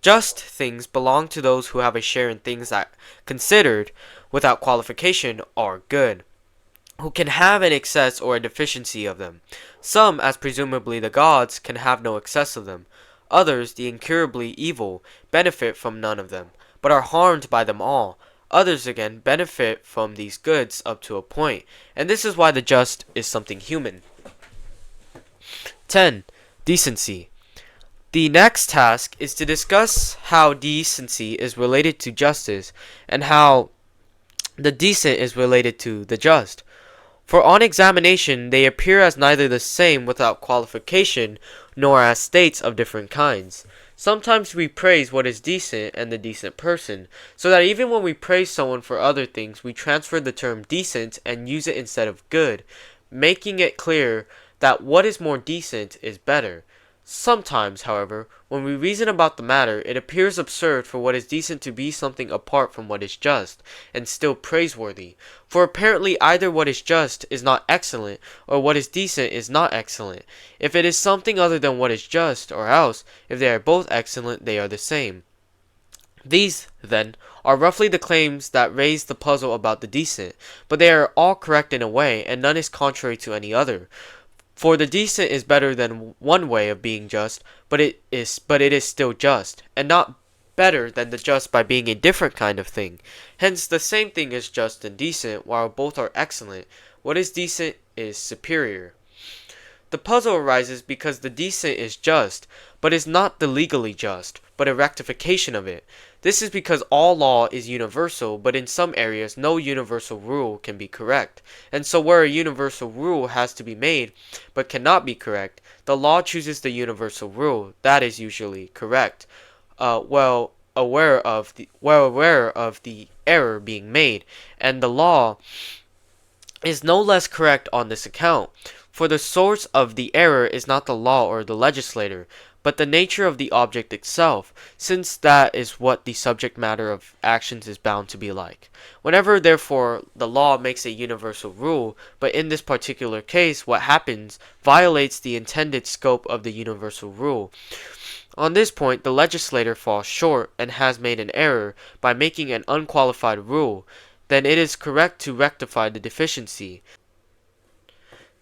Just things belong to those who have a share in things that, considered without qualification, are good, who can have an excess or a deficiency of them. Some, as presumably the gods, can have no excess of them. Others, the incurably evil, benefit from none of them, but are harmed by them all. Others again benefit from these goods up to a point, and this is why the just is something human. 10. Decency. The next task is to discuss how decency is related to justice and how the decent is related to the just. For on examination they appear as neither the same without qualification nor as states of different kinds. Sometimes we praise what is decent and the decent person, so that even when we praise someone for other things we transfer the term decent and use it instead of good, making it clear that what is more decent is better. Sometimes, however, when we reason about the matter, it appears absurd for what is decent to be something apart from what is just, and still praiseworthy. For apparently either what is just is not excellent, or what is decent is not excellent. If it is something other than what is just, or else, if they are both excellent, they are the same. These, then, are roughly the claims that raise the puzzle about the decent, but they are all correct in a way, and none is contrary to any other. For the decent is better than one way of being just, but it is still just, and not better than the just by being a different kind of thing. Hence the same thing is just and decent, while both are excellent. What is decent is superior. The puzzle arises because the decent is just, but is not the legally just, but a rectification of it. This is because all law is universal, but in some areas no universal rule can be correct. And so where a universal rule has to be made, but cannot be correct, the law chooses the universal rule that is usually correct, well aware of the error being made, and the law is no less correct on this account. For the source of the error is not the law or the legislator, but the nature of the object itself, since that is what the subject matter of actions is bound to be like. Whenever, therefore, the law makes a universal rule, but in this particular case what happens violates the intended scope of the universal rule, on this point the legislator falls short and has made an error by making an unqualified rule, then it is correct to rectify the deficiency.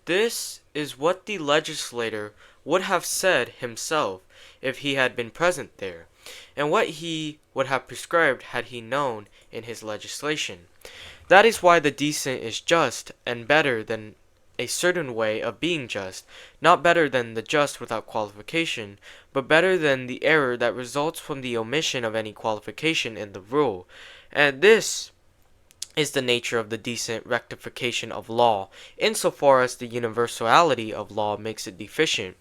This is what the legislator would have said himself if he had been present there, and what he would have prescribed had he known in his legislation. That is why the decent is just, and better than a certain way of being just, not better than the just without qualification, but better than the error that results from the omission of any qualification in the rule. And this is the nature of the decent rectification of law, insofar as the universality of law makes it deficient.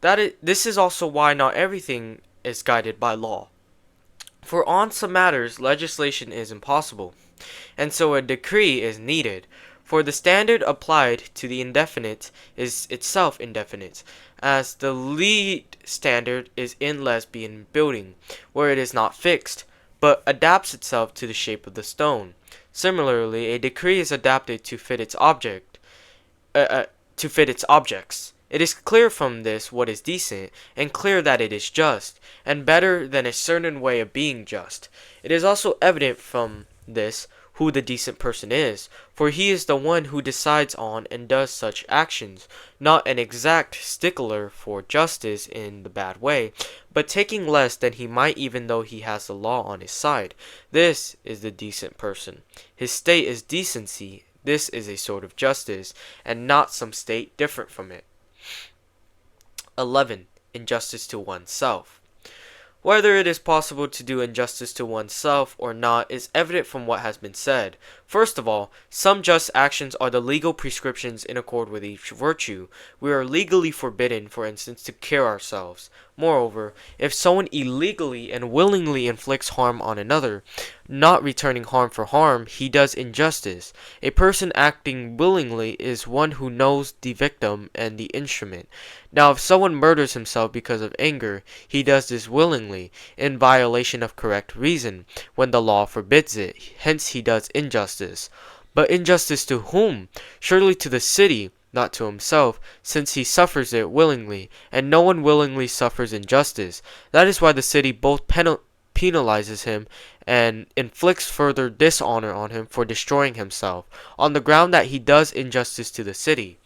This is also why not everything is guided by law. For on some matters legislation is impossible, and so a decree is needed. For the standard applied to the indefinite is itself indefinite, as the lead standard is in lesbian building, where it is not fixed, but adapts itself to the shape of the stone. Similarly, a decree is adapted to fit its objects. It is clear from this what is decent, and clear that it is just, and better than a certain way of being just. It is also evident from this who the decent person is, for he is the one who decides on and does such actions, not an exact stickler for justice in the bad way, but taking less than he might even though he has the law on his side. This is the decent person. His state is decency. This is a sort of justice, and not some state different from it. 11. Injustice to oneself. Whether it is possible to do injustice to oneself or not is evident from what has been said. First of all, some just actions are the legal prescriptions in accord with each virtue. We are legally forbidden, for instance, to kill ourselves. Moreover, if someone illegally and willingly inflicts harm on another, not returning harm for harm, he does injustice. A person acting willingly is one who knows the victim and the instrument. Now, if someone murders himself because of anger, he does this willingly, in violation of correct reason, when the law forbids it. Hence he does injustice. But injustice to whom? Surely to the city, not to himself, since he suffers it willingly, and no one willingly suffers injustice. That is why the city both penalizes him and inflicts further dishonor on him for destroying himself, on the ground that he does injustice to the city.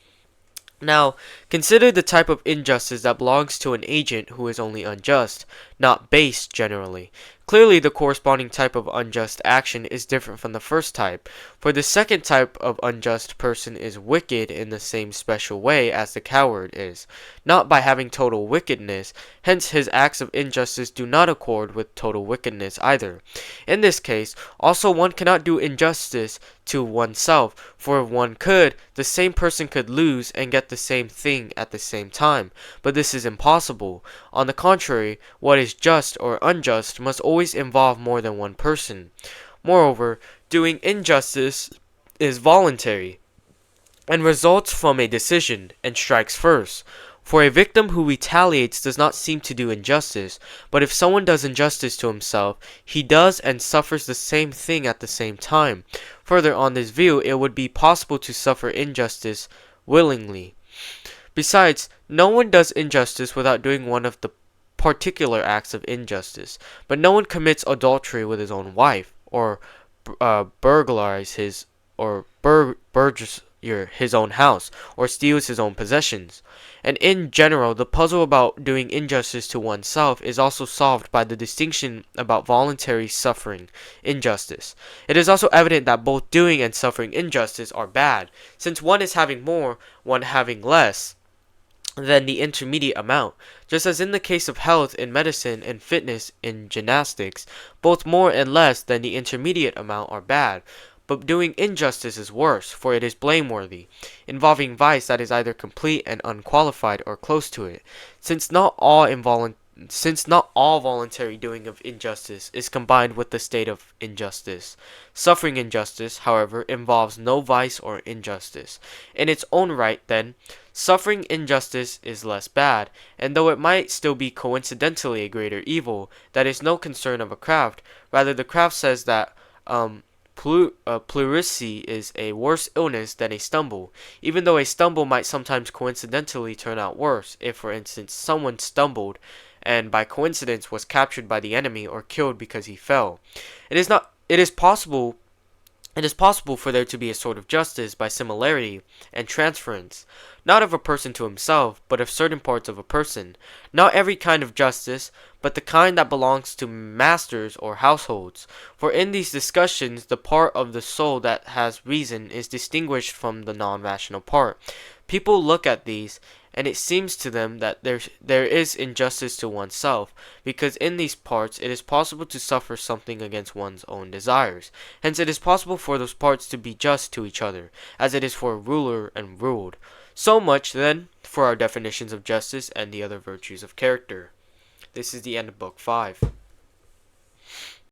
Now, consider the type of injustice that belongs to an agent who is only unjust, not base generally. Clearly, the corresponding type of unjust action is different from the first type, for the second type of unjust person is wicked in the same special way as the coward is, not by having total wickedness, hence his acts of injustice do not accord with total wickedness either. In this case, also one cannot do injustice to oneself, for if one could, the same person could lose and get the same thing at the same time, but this is impossible. On the contrary, what is just or unjust must always involve more than one person. Moreover, doing injustice is voluntary, and results from a decision, and strikes first. For a victim who retaliates does not seem to do injustice, but if someone does injustice to himself, he does and suffers the same thing at the same time. Further, on this view, it would be possible to suffer injustice willingly. Besides, no one does injustice without doing one of the particular acts of injustice, but no one commits adultery with his own wife, or burglarize his own house, or steals his own possessions. And in general, the puzzle about doing injustice to oneself is also solved by the distinction about voluntary suffering injustice. It is also evident that both doing and suffering injustice are bad, since one is having more, one having less than the intermediate amount. Just as in the case of health in medicine and fitness in gymnastics, both more and less than the intermediate amount are bad. But doing injustice is worse, for it is blameworthy, involving vice that is either complete and unqualified or close to it. Since not all voluntary doing of injustice is combined with the state of injustice. Suffering injustice, however, involves no vice or injustice. In its own right, then, suffering injustice is less bad, and though it might still be coincidentally a greater evil, that is no concern of a craft. Rather, the craft says that pleurisy is a worse illness than a stumble, even though a stumble might sometimes coincidentally turn out worse, if, for instance, someone stumbled and by coincidence was captured by the enemy or killed because he fell. It is possible It is possible for there to be a sort of justice by similarity and transference, not of a person to himself, but of certain parts of a person. Not every kind of justice, but the kind that belongs to masters or households. For in these discussions, the part of the soul that has reason is distinguished from the non-rational part. People look at these, and it seems to them that there is injustice to oneself, because in these parts it is possible to suffer something against one's own desires. Hence it is possible for those parts to be just to each other, as it is for a ruler and ruled. So much, then, for our definitions of justice and the other virtues of character. This is the end of Book 5.